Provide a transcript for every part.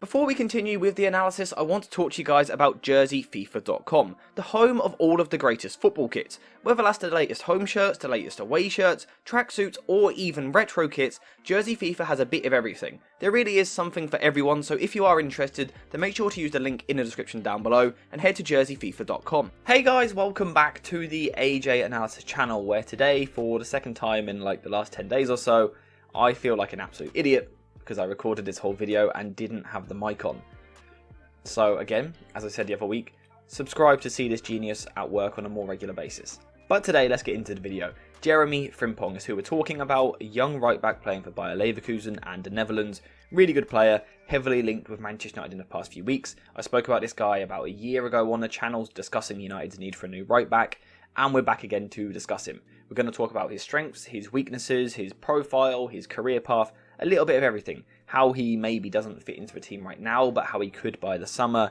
Before we continue with the analysis, I want to talk to you guys about JerseyFIFA.com, the home of all of the greatest football kits. Whether that's the latest home shirts, the latest away shirts, tracksuits, or even retro kits, Jersey FIFA has a bit of everything. There really is something for everyone, so if you are interested, then make sure to use the link in the description down below and head to JerseyFIFA.com. Hey guys, welcome back to the AJ Analysis channel, where today, for the second time in like the last 10 days or so, I feel like an absolute idiot, because I recorded this whole video and didn't have the mic on. So again, as I said the other week, subscribe to see this genius at work on a more regular basis. But today, let's get into the video. Jeremie FRIMPONG is who we're talking about, a young right back playing for Bayer Leverkusen and the Netherlands. Really good player, heavily linked with Manchester United in the past few weeks. I spoke about this guy about a year ago on the channel, discussing United's need for a new right back, and we're back again to discuss him. We're going to talk about his strengths, his weaknesses, his profile, his career path, a little bit of everything. How he maybe doesn't fit into the team right now, but how he could by the summer.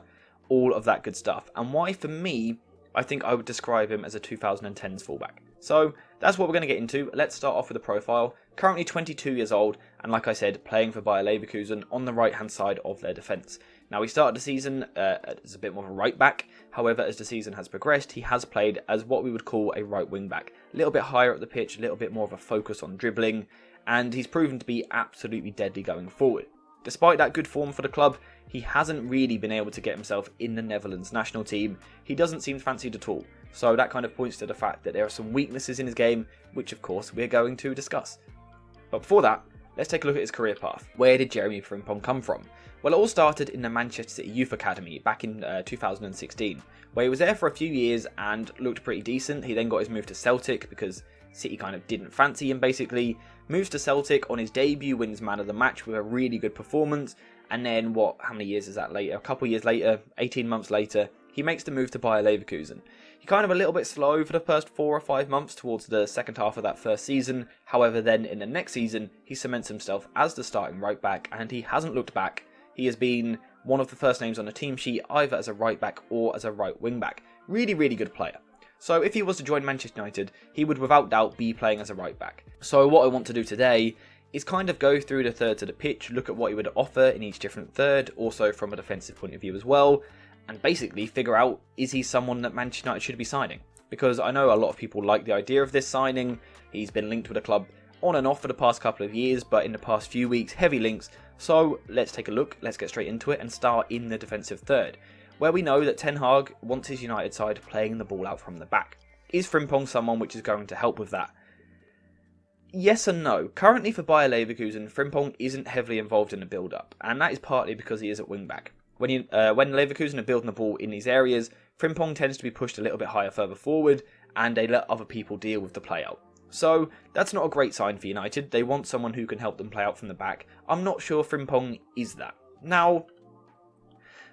All of that good stuff. And why, for me, I think I would describe him as a 2010s fullback. So that's what we're going to get into. Let's start off with the profile. Currently 22 years old, and like I said, playing for Bayer Leverkusen on the right-hand side of their defence. Now, he started the season as a bit more of a right back. However, as the season has progressed, he has played as what we would call a right wing back. A little bit higher up the pitch, a little bit more of a focus on dribbling, and he's proven to be absolutely deadly going forward. Despite that good form for the club, he hasn't really been able to get himself in the Netherlands national team. He doesn't seem fancied at all. So that kind of points to the fact that there are some weaknesses in his game, which of course we're going to discuss. But before that, let's take a look at his career path. Where did Jeremie FRIMPONG come from? Well, it all started in the Manchester City Youth Academy back in 2016, where he was there for a few years and looked pretty decent. He then got his move to Celtic because City kind of didn't fancy him basically. Moves to Celtic on his debut, wins man of the match with a really good performance. And then how many years is that later? A couple years later, 18 months later, he makes the move to Bayer Leverkusen. He kind of a little bit slow for the first 4 or 5 months towards the second half of that first season. However, then in the next season, he cements himself as the starting right back, and he hasn't looked back. He has been one of the first names on the team sheet, either as a right back or as a right wing back. Really, really good player. So if he was to join Manchester United, he would without doubt be playing as a right back. So what I want to do today is kind of go through the thirds of the pitch, look at what he would offer in each different third, also from a defensive point of view as well, and basically figure out, is he someone that Manchester United should be signing? Because I know a lot of people like the idea of this signing. He's been linked with a club on and off for the past couple of years, but in the past few weeks, heavy links. So let's take a look, let's get straight into it and start in the defensive third, where we know that Ten Hag wants his United side playing the ball out from the back. Is FRIMPONG someone which is going to help with that? Yes and no. Currently for Bayer Leverkusen, FRIMPONG isn't heavily involved in the build-up, and that is partly because he is at wing-back. When Leverkusen are building the ball in these areas, FRIMPONG tends to be pushed a little bit higher further forward, and they let other people deal with the play-out. So that's not a great sign for United. They want someone who can help them play out from the back. I'm not sure FRIMPONG is that. Now,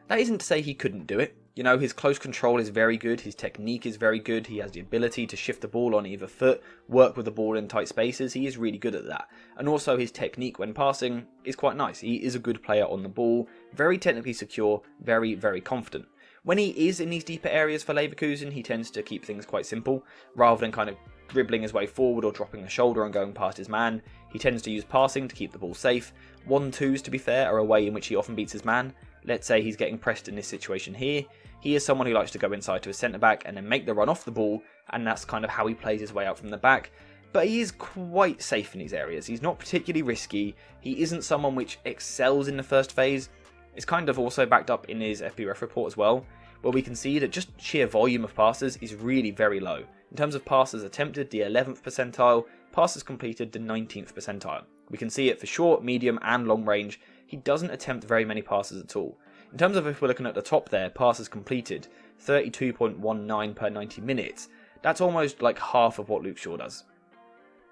that isn't to say he couldn't do it. You know, his close control is very good, his technique is very good, he has the ability to shift the ball on either foot, work with the ball in tight spaces, he is really good at that. And also his technique when passing is quite nice. He is a good player on the ball, very technically secure, very, very confident. When he is in these deeper areas for Leverkusen, he tends to keep things quite simple, rather than kind of dribbling his way forward or dropping the shoulder and going past his man. He tends to use passing to keep the ball safe. 1-2s, to be fair, are a way in which he often beats his man. Let's say he's getting pressed in this situation here. He is someone who likes to go inside to a centre-back and then make the run off the ball, and that's kind of how he plays his way out from the back. But he is quite safe in these areas. He's not particularly risky. He isn't someone which excels in the first phase. It's kind of also backed up in his FBref report as well, where we can see that just sheer volume of passes is really very low. In terms of passes attempted, the 11th percentile, passes completed, the 19th percentile. We can see it for short, medium and long range. He doesn't attempt very many passes at all. In terms of if we're looking at the top there, passes completed, 32.19 per 90 minutes. That's almost like half of what Luke Shaw does.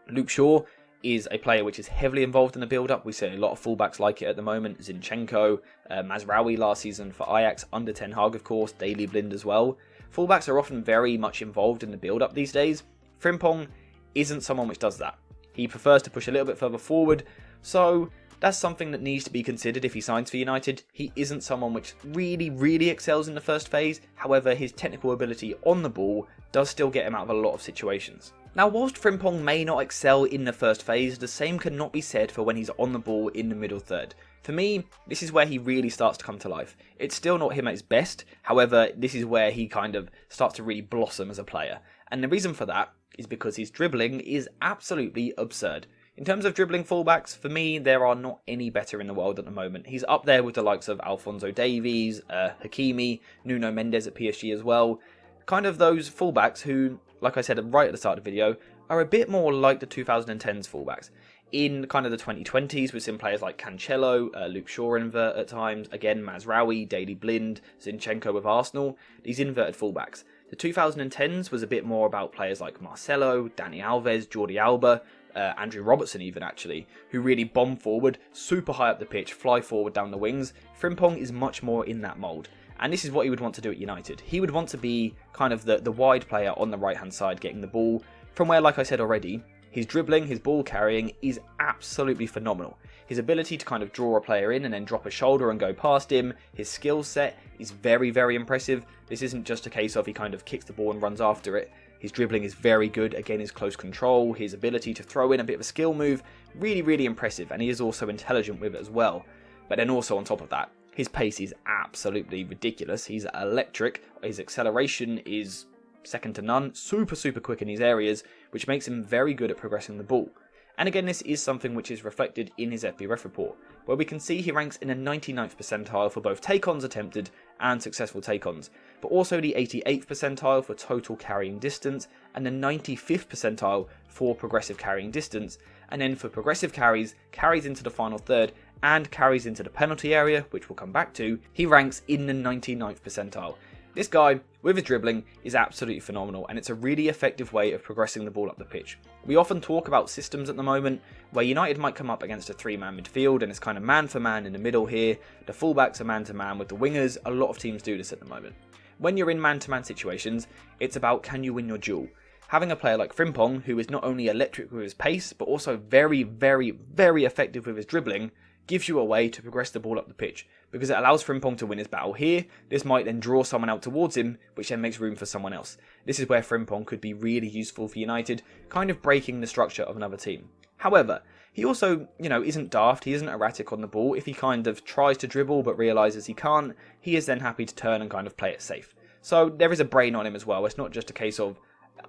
Luke Shaw is a player which is heavily involved in the build-up. We see a lot of fullbacks like it at the moment. Zinchenko, Mazraoui last season for Ajax, under Ten Hag of course, Daley Blind as well. Fullbacks are often very much involved in the build-up these days. FRIMPONG isn't someone which does that. He prefers to push a little bit further forward, so that's something that needs to be considered if he signs for United. He isn't someone which really excels in the first phase. However, his technical ability on the ball does still get him out of a lot of situations. Now, whilst FRIMPONG may not excel in the first phase, the same cannot be said for when he's on the ball in the middle third. For me, this is where he really starts to come to life. It's still not him at his best, however, this is where he kind of starts to really blossom as a player. And the reason for that is because his dribbling is absolutely absurd. In terms of dribbling fullbacks, for me, there are not any better in the world at the moment. He's up there with the likes of Alphonso Davies, Hakimi, Nuno Mendes at PSG as well. Kind of those fullbacks who, like I said right at the start of the video, are a bit more like the 2010s fullbacks. In kind of the 2020s, we've seen players like Cancelo, Luke Shaw invert at times, again Mazraoui, Daley Blind, Zinchenko with Arsenal, these inverted fullbacks. The 2010s was a bit more about players like Marcelo, Dani Alves, Jordi Alba, Andrew Robertson even actually, who really bomb forward, super high up the pitch, fly forward down the wings. Frimpong is much more in that mould. And this is what he would want to do at United. He would want to be kind of the wide player on the right hand side getting the ball, from where, like I said already, his dribbling, his ball carrying is absolutely phenomenal. His ability to kind of draw a player in and then drop a shoulder and go past him, his skill set is very, very impressive. This isn't just a case of he kind of kicks the ball and runs after it. His dribbling is very good, again his close control, his ability to throw in a bit of a skill move, really, really impressive, and he is also intelligent with it as well. But then also on top of that, his pace is absolutely ridiculous, he's electric, his acceleration is second to none, super, super quick in these areas, which makes him very good at progressing the ball. And again, this is something which is reflected in his FBref report, where we can see he ranks in the 99th percentile for both take-ons attempted and successful take-ons, but also the 88th percentile for total carrying distance, and the 95th percentile for progressive carrying distance, and then for progressive carries, carries into the final third, and carries into the penalty area, which we'll come back to, he ranks in the 99th percentile. This guy, with his dribbling, is absolutely phenomenal, and it's a really effective way of progressing the ball up the pitch. We often talk about systems at the moment, where United might come up against a three-man midfield, and it's kind of man-for-man in the middle here. The fullbacks are man-to-man with the wingers. A lot of teams do this at the moment. When you're in man-to-man situations, it's about can you win your duel. Having a player like Frimpong, who is not only electric with his pace, but also very, very, very effective with his dribbling, gives you a way to progress the ball up the pitch, because it allows Frimpong to win his battle here. This might then draw someone out towards him, which then makes room for someone else. This is where Frimpong could be really useful for United, kind of breaking the structure of another team. However, he also, isn't daft, he isn't erratic on the ball. If he kind of tries to dribble but realises he can't, he is then happy to turn and kind of play it safe. So there is a brain on him as well. It's not just a case of,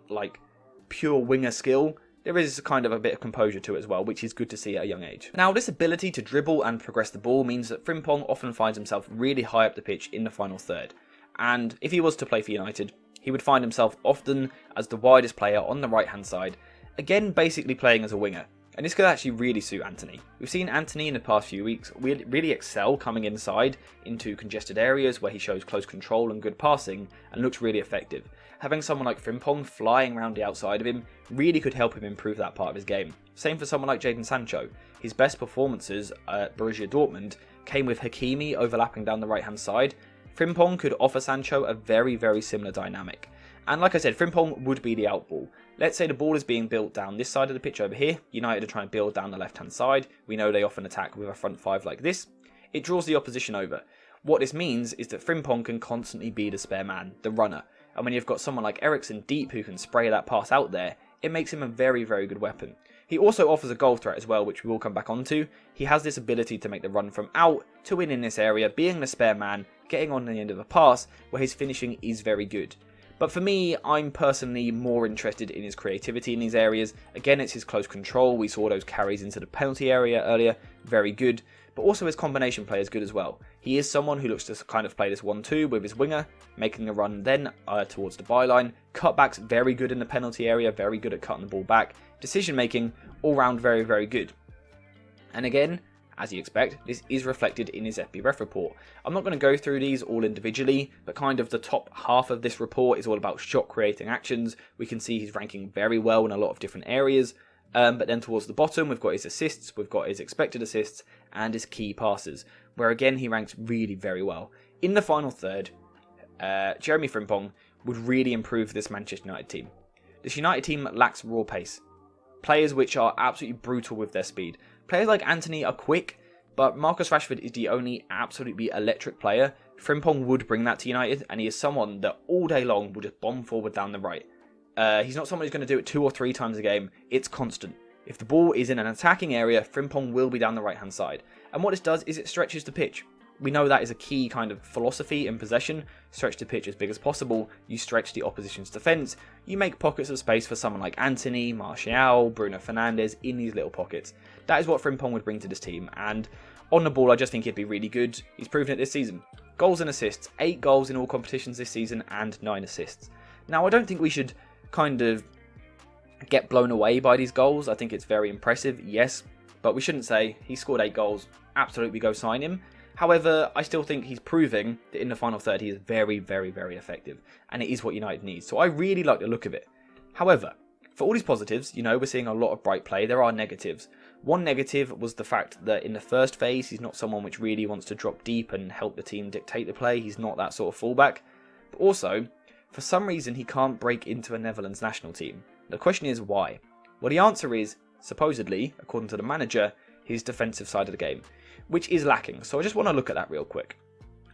like, pure winger skill. There is kind of a bit of composure to it as well, which is good to see at a young age. Now, this ability to dribble and progress the ball means that Frimpong often finds himself really high up the pitch in the final third. And if he was to play for United, he would find himself often as the widest player on the right-hand side, again basically playing as a winger. And this could actually really suit Antony. We've seen Antony in the past few weeks really excel coming inside into congested areas where he shows close control and good passing and looks really effective. Having someone like Frimpong flying around the outside of him really could help him improve that part of his game. Same for someone like Jadon Sancho. His best performances at Borussia Dortmund came with Hakimi overlapping down the right hand side. Frimpong could offer Sancho a very, very similar dynamic. And like I said, Frimpong would be the outball. Let's say the ball is being built down this side of the pitch over here. United are trying to build down the left-hand side. We know they often attack with a front five like this. It draws the opposition over. What this means is that Frimpong can constantly be the spare man, the runner. And when you've got someone like Eriksen deep who can spray that pass out there, it makes him a very, very good weapon. He also offers a goal threat as well, which we will come back onto. He has this ability to make the run from out to in this area, being the spare man, getting on the end of a pass, where his finishing is very good. But for me, I'm personally more interested in his creativity in these areas. Again, it's his close control. We saw those carries into the penalty area earlier, very good. But also his combination play is good as well. He is someone who looks to kind of play this 1-2 with his winger, making a run then towards the byline. Cutbacks, very good in the penalty area, very good at cutting the ball back. Decision making, all round very, very good. And again, as you expect, this is reflected in his FBref report. I'm not going to go through these all individually, but kind of the top half of this report is all about shot creating actions. We can see he's ranking very well in a lot of different areas. But then towards the bottom, we've got his assists, we've got his expected assists, and his key passes, where again he ranks really very well. In the final third, Jeremie Frimpong would really improve this Manchester United team. This United team lacks raw pace. Players which are absolutely brutal with their speed. Players like Antony are quick, but Marcus Rashford is the only absolutely electric player. Frimpong would bring that to United, and he is someone that all day long will just bomb forward down the right. He's not someone who's going to do it 2 or 3 times a game. It's constant. If the ball is in an attacking area, Frimpong will be down the right hand side. And what this does is it stretches the pitch. We know that is a key kind of philosophy in possession. Stretch the pitch as big as possible, you stretch the opposition's defence, you make pockets of space for someone like Antony, Martial, Bruno Fernandes in these little pockets. That is what Frimpong would bring to this team, and on the ball I just think he'd be really good. He's proven it this season. Goals and assists, 8 goals in all competitions this season and 9 assists. Now I don't think we should kind of get blown away by these goals. I think it's very impressive, yes, but we shouldn't say he scored 8 goals, absolutely go sign him. However, I still think he's proving that in the final third he is very, very, very effective, and it is what United needs, so I really like the look of it. However, for all these positives, we're seeing a lot of bright play, there are negatives. One negative was the fact that in the first phase, he's not someone which really wants to drop deep and help the team dictate the play, he's not that sort of fullback. But also, for some reason he can't break into a Netherlands national team. The question is why? Well, the answer is, supposedly, according to the manager, his defensive side of the game, which is lacking. So I just want to look at that real quick.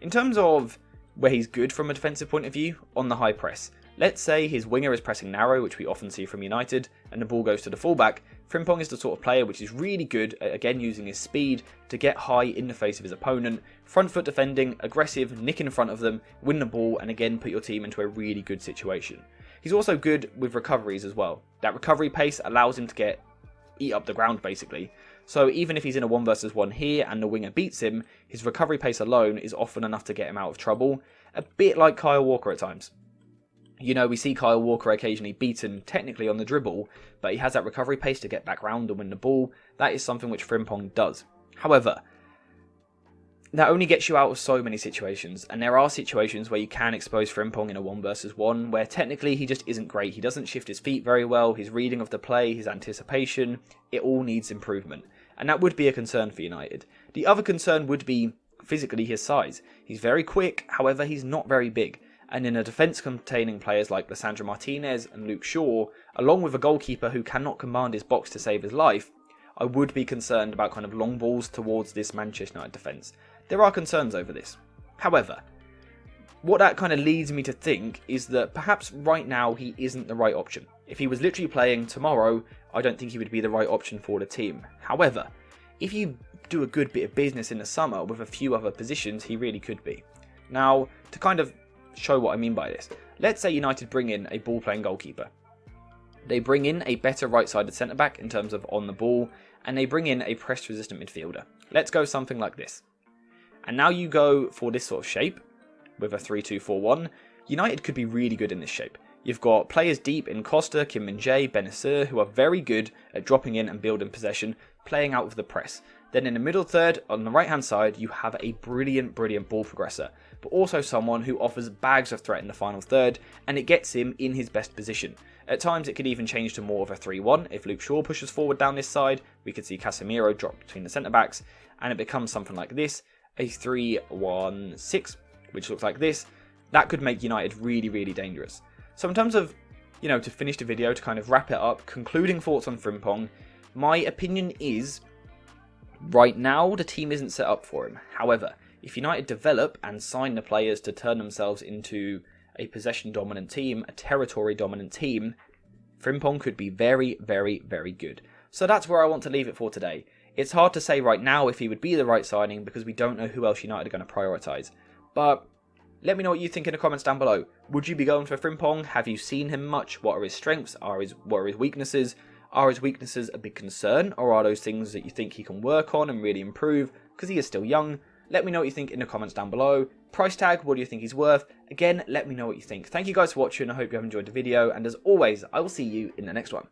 In terms of where he's good from a defensive point of view, on the high press. Let's say his winger is pressing narrow, which we often see from United, and the ball goes to the fullback. Frimpong is the sort of player which is really good at, again, using his speed to get high in the face of his opponent, front foot defending, aggressive, nick in front of them, win the ball, and again put your team into a really good situation. He's also good with recoveries as well. That recovery pace allows him to eat up the ground basically. So even if he's in a 1 versus 1 here and the winger beats him, his recovery pace alone is often enough to get him out of trouble. A bit like Kyle Walker at times. We see Kyle Walker occasionally beaten technically on the dribble, but he has that recovery pace to get back round and win the ball. That is something which Frimpong does. However, that only gets you out of so many situations, and there are situations where you can expose Frimpong in a 1 versus 1, where technically he just isn't great. He doesn't shift his feet very well, his reading of the play, his anticipation, it all needs improvement. And that would be a concern for United. The other concern would be physically his size. He's very quick, however he's not very big. And in a defence containing players like Lisandro Martinez and Luke Shaw, along with a goalkeeper who cannot command his box to save his life, I would be concerned about kind of long balls towards this Manchester United defence. There are concerns over this. However, what that kind of leads me to think is that perhaps right now he isn't the right option. If he was literally playing tomorrow, I don't think he would be the right option for the team. However, if you do a good bit of business in the summer with a few other positions, he really could be. Now, to kind of show what I mean by this, let's say United bring in a ball-playing goalkeeper. They bring in a better right-sided centre-back in terms of on the ball, and they bring in a press-resistant midfielder. Let's go something like this. And now you go for this sort of shape, with a 3-2-4-1, United could be really good in this shape. You've got players deep in Costa, Kim Min-jae, Benacer, who are very good at dropping in and building possession, playing out of the press. Then in the middle third, on the right hand side, you have a brilliant ball progressor, but also someone who offers bags of threat in the final third, and it gets him in his best position. At times it could even change to more of a 3-1. If Luke Shaw pushes forward down this side, we could see Casemiro drop between the centre backs, and it becomes something like this, a 3-1-6, which looks like this. That could make United really, really dangerous. So in terms of, to finish the video, to kind of wrap it up, concluding thoughts on Frimpong, my opinion is, right now the team isn't set up for him. However, if United develop and sign the players to turn themselves into a possession-dominant team, a territory-dominant team, Frimpong could be very, very, very good. So that's where I want to leave it for today. It's hard to say right now if he would be the right signing because we don't know who else United are going to prioritise. But let me know what you think in the comments down below. Would you be going for Frimpong? Have you seen him much? What are his strengths? What are his weaknesses? Are his weaknesses a big concern? Or are those things that you think he can work on and really improve? Because he is still young. Let me know what you think in the comments down below. Price tag, what do you think he's worth? Again, let me know what you think. Thank you guys for watching. I hope you have enjoyed the video. And as always, I will see you in the next one.